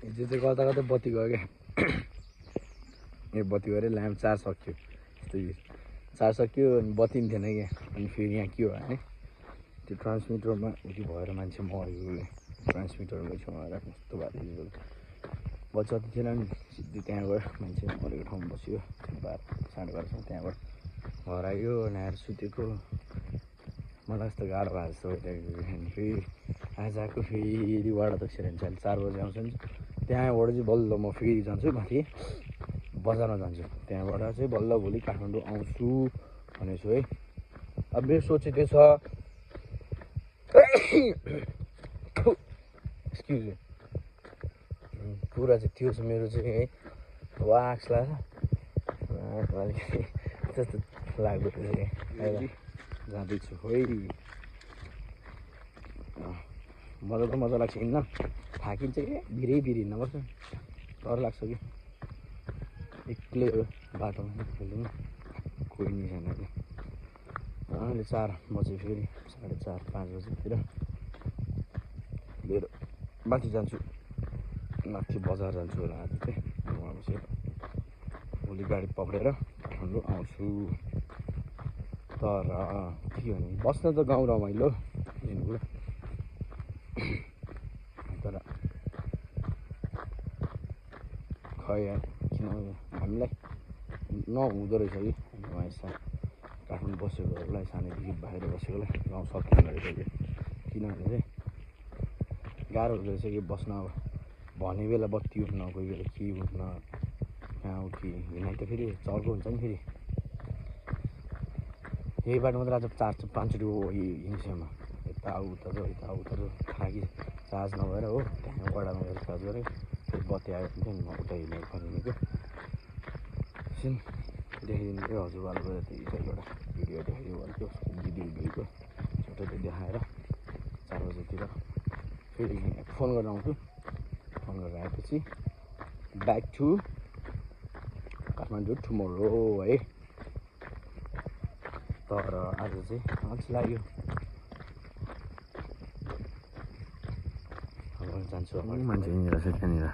हिजो चाहिँ गर्दा गर्दा बत्ती गयो क्या यो बत्ती गएर ल्याम्प चार्ज सक्यो यस्तो चार्ज सक्यो अनि बत्ती पनि थिएन क्या अनि फेरि यहाँ के हो भने त्यो ट्रान्समिटरमा उति भएर मान्छे मऱ्यो ट्रान्समिटरको छेउमा आएर कस्तो भएको बच्चा त थिएन नि सिधै त्यहाँ गयो मान्छे मरेको ठाउँमा बस्यो 12:30 त्यहाँबाट घर आयो अनि आएर सुतेको मलाई यस्तो गाह्रो भएको जस्तो भइरहेको अनि फेरि आज आएको फेरि वाडा त सेरेन 4 बजी आउँछ नि त्यहाँबाट चाहिँ बल्ल म फेरि जान्छु माथि बजारमा जान्छु त्यहाँबाट चाहिँ बल्ल भोलि काठमाडौँ आउँछु भनेको छु है अब मेरो सोच त्यो छ एक्सक्युज मी कुरा चाहिँ त्यो छ मेरो चाहिँ है वाक्स लाग्छ अलिकति त्यस्तो लाग्दो रहेछ जाँदैछु है मजा त मजा लाग्छ हिँड्न थाकिन्छ कि भिरै हिँड्नुपर्छ डर लाग्छ कि एक्लै हो बाटोमा हिँड्नु कोही नि छैन कि अहिले 4 बजे फेरि 4:30-5 बजीतिर लिएर माथि जान्छु माथि बजार जान्छु होला आज चाहिँ उहाँपछि भोलि गाडी पक्रेर काठमाडौँ आउँछु तर के भने बस्न त गाउँ रमाइलो मेन कुरा तर खै किन हामीलाई नहुँदो रहेछ कि वहाँ काठमाडौँ बसेकोहरूलाई सानैदेखि बाहिर बसेकोलाई गाउँ सकिँदो रहेछ कि किनभने चाहिँ गाह्रो हुँदो रहेछ कि बस्न अब भने बेला बत्ती उठ्न कोही बेला के उठ्न कहाँ हो कि हिँडाइ त फेरि चर्को हुन्छ नि फेरि यही बाटो मात्र आज 4-5 हिँड्छमा यता आऊ उता जाऊ यता आऊ उता जाऊ थाकी चार्ज नभएर हो त्यहाँ वडामा गएर चार्ज गरेँ फेरि बत्ती आयो भने चाहिँ म उता हिँडेको फर्किनेको एकछिन देखिदिनु थियो हजुरबाको एउटा भिडियो देखाइदियो भन्थ्यो दिदीको छोटो देखाएर 4 बजेतिर फेरि फोन गरेर आउँछु फोन गरेर आएपछि ब्याक टु काठमाडौँ टुमोरो है तर आज चाहिँ अल्छी लाग्यो जान्छु मान्छे यहीँनिर छ त्यहाँनिर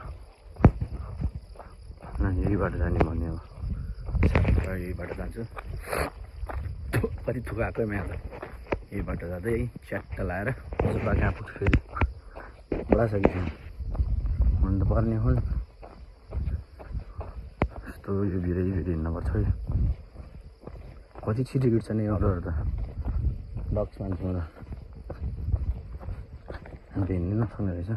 यही बाटो जाने भन्ने अब यही बाटो जान्छु कति थुक आएको यहाँ त यही बाटो जाँदै च्याट्ट लाएर बा कहाँ पुग्छु फेरि बडा सकिन्छ हुनु त पर्ने हुन् यस्तो यो भिरै हिँड्नुपर्छ है कति छिटो हिँड्छ नि अरूहरू त डक्स मान्छेमा त अन्त हिँड्नु नसक्ने रहेछ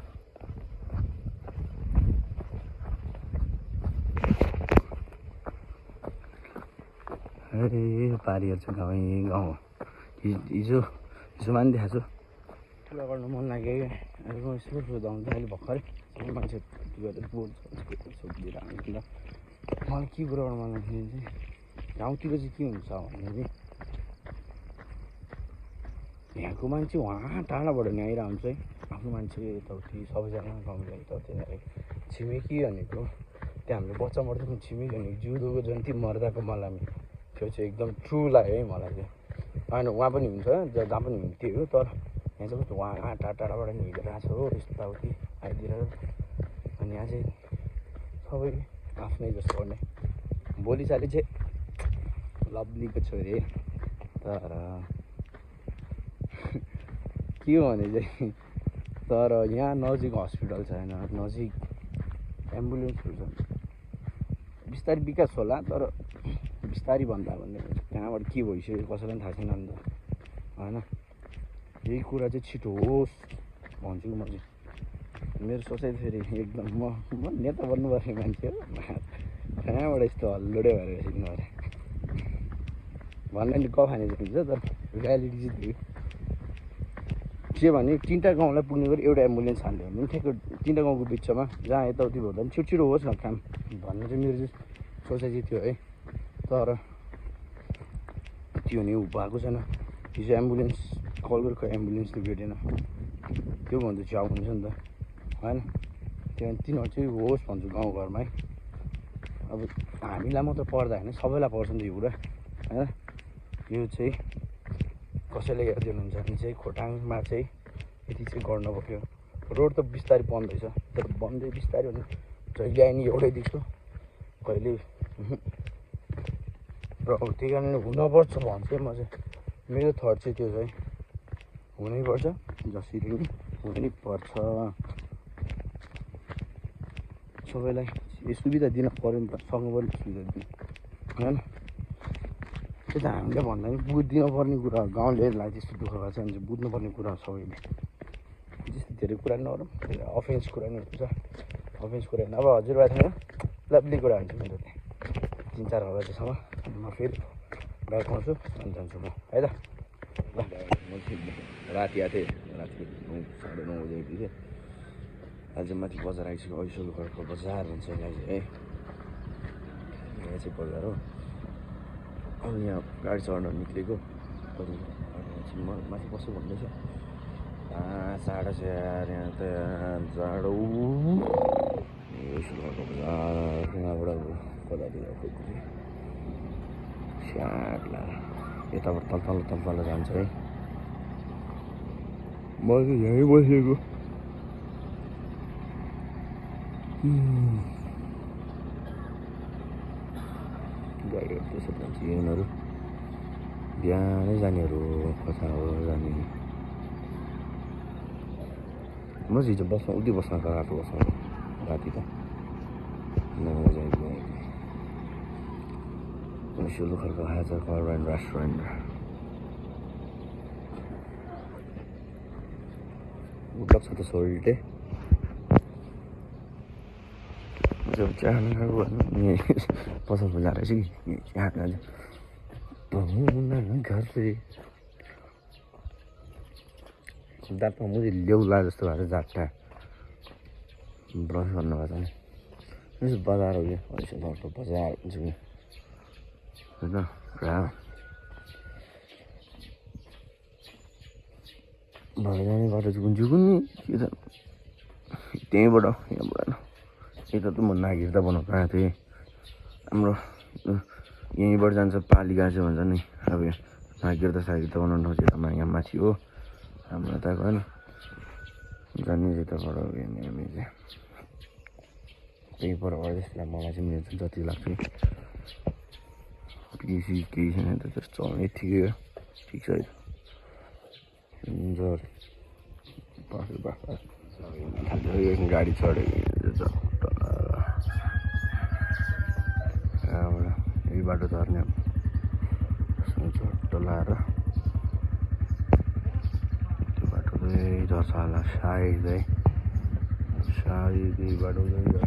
अरे पारिहरू चाहिँ गाउँ हो हिजो मानि देखाएको छु ठुलो गर्नु मन लाग्यो क्या अहिले म यसो सोधाउँदा अहिले भर्खरै मान्छे गरेर बोल्छ सोधिदिएर आउँदा मलाई के कुरा गर्नु मन लाग्यो चाहिँ गाउँतिर चाहिँ के हुन्छ भने चाहिँ यहाँको मान्छे वहाँ टाढाबाट नि आइरहेको हुन्छ है आफ्नो मान्छे यताउति सबैजना गाउँले यताउति छिमेकी भनेको त्यहाँ हाम्रो बच्चा मर्दाको छिमेकी भनेको जिउँदोको जन्ती मर्दाको मलाई त्यो चाहिँ एकदम ट्रु लाग्यो है मलाई चाहिँ होइन उहाँ पनि हुन्छ जहाँ पनि हुन्छ त्यही हो तर यहाँ चाहिँ कस्तो उहाँ टाढाबाट नि हिँडेर आएको छ हो यताउति आइदिएर अनि यहाँ चाहिँ सबै आफ्नै जस्तो गर्ने बोलीचाली चाहिँ लभलीको छोरी तर के हो भने चाहिँ तर यहाँ नजिक हस्पिटल छैन नजिक एम्बुलेन्सहरू छ बिस्तारै विकास होला तर बिस्तारै भन्दा कहाँबाट के भइसक्यो कसैलाई पनि थाहा छैन नि त होइन यही कुरा चाहिँ छिटो होस् भन्छु म चाहिँ मेरो सोचाइ फेरि एकदम म नेता बन्नुपर्ने मान्छे हो कहाँबाट यस्तो हल्लुडे भएर बसेको अरे भन्दा नि कफाने हुन्छ तर रियालिटी चाहिँ थियो के भने 3टा गाउँलाई पुग्ने गरी एउटा एम्बुलेन्स हाल्यो भने ठ्याक्क 3टा गाउँको बिचमा जहाँ यताउति भन्दा पनि छिटो होस् न काम भन्ने चाहिँ मेरो चाहिँ सोचाइ चाहिँ थियो है तर त्यो नि भएको छैन हिजो एम्बुलेन्स कल गरेको एम्बुलेन्सले भेटेन त्यो भन्दा चाहिँ हुन्छ नि त होइन त्यहाँ तिनीहरू चाहिँ होस् भन्छु गाउँघरमा है अब हामीलाई मात्र पर्दा होइन सबैलाई पर्छ नि त यो कुरा होइन यो चाहिँ कसैले हेरिदिनुहुन्छ भने चाहिँ खोटाङमा चाहिँ यति चाहिँ गर्नु पऱ्यो रोड त बिस्तारै बन्दैछ तर बन्दै बिस्तारै भने जहिले आए नि एउटै देख्छु कहिले र त्यही कारणले हुनपर्छ भन्छु म चाहिँ मेरो थट चाहिँ त्यो चाहिँ हुनैपर्छ जसरी नि हुनै पर्छ सबैलाई यो सुविधा दिन पऱ्यो नि त सक्नु पनि सुविधा दिनु होइन त्यो त हामीले भन्दा पनि बुझिदिनु पर्ने कुरा हो गाउँलेहरूलाई त्यस्तो दुःख गर्छ भने चाहिँ बुझ्नुपर्ने कुरा हो सबैले त्यस्तो धेरै कुरा नगरौँ अफेन्स कुरा नि हुन्छ अफेन्स कुरा अब हजुरबा छैन लभली कुरा हुन्छ मेरो त्यहाँ 3-4 बजेसम्म म फेरि बाइक आउँछु अनि जान्छु म है त ल राति आएको थिएँ राति 9:30 बजे आइपुगेँ आज माथि बजार आइसक्यो ऐसोल घरको बजार भन्छ यसलाई चाहिँ है यहाँ चाहिँ बजार हो अब यहाँ गाडी चढ्न निक्लेको म माथि बस्छु भन्दैछ जाडो छ यार यहाँ त जाडो ऐसोल घरको बजार यहाँबाट कतातिर स्याट्ला यताबाट तल जान्छ है म चाहिँ यहीँ बसेको गाडीहरू त्यसरी जान्छ यिनीहरू बिहानै जानेहरू कता हो जाने म चाहिँ हिजो बस्न उति बस्न गएको बस्न राति त 9 बजे आइपुगेँ ऐसोल घरको हाजर कार एन्ड रेस्टुरेन्ट उठ्छ त सोल्टे जब चिया खान गएको पसल बजार रहेछ कि चिया खान घर दाँतमा मुझे ल्याउला जस्तो भएको जाट्टा ब्रस गर्नुभएको छ नि बजार हो कि ऐसोल घरको बजार हुन्छ कि होइन भएर जाने बाटो चाहिँ कुन नि के त त्यहीँबाट यहाँबाट यता त म नागिर्दा बनाउनु आएको थिएँ हाम्रो यहीँबाट जान्छ पालिका चाहिँ भन्छ नि अब नागिर्दा बनाउनु चाहिँ यहाँ माथि हो हाम्रो यताको होइन जाने यताबाट हामी चाहिँ त्यही परबाट जस्तो मलाई चाहिँ मेरो जति लाग्छ केही छैन त त्यस्तो चल्ने ठिकै हो ठिक छ है गाडी चढ्यो यही बाटो झर्ने झट्ट लाएर त्यो बाटो चाहिँ झर्छ होला सायद है सायद यही बाटो चाहिँ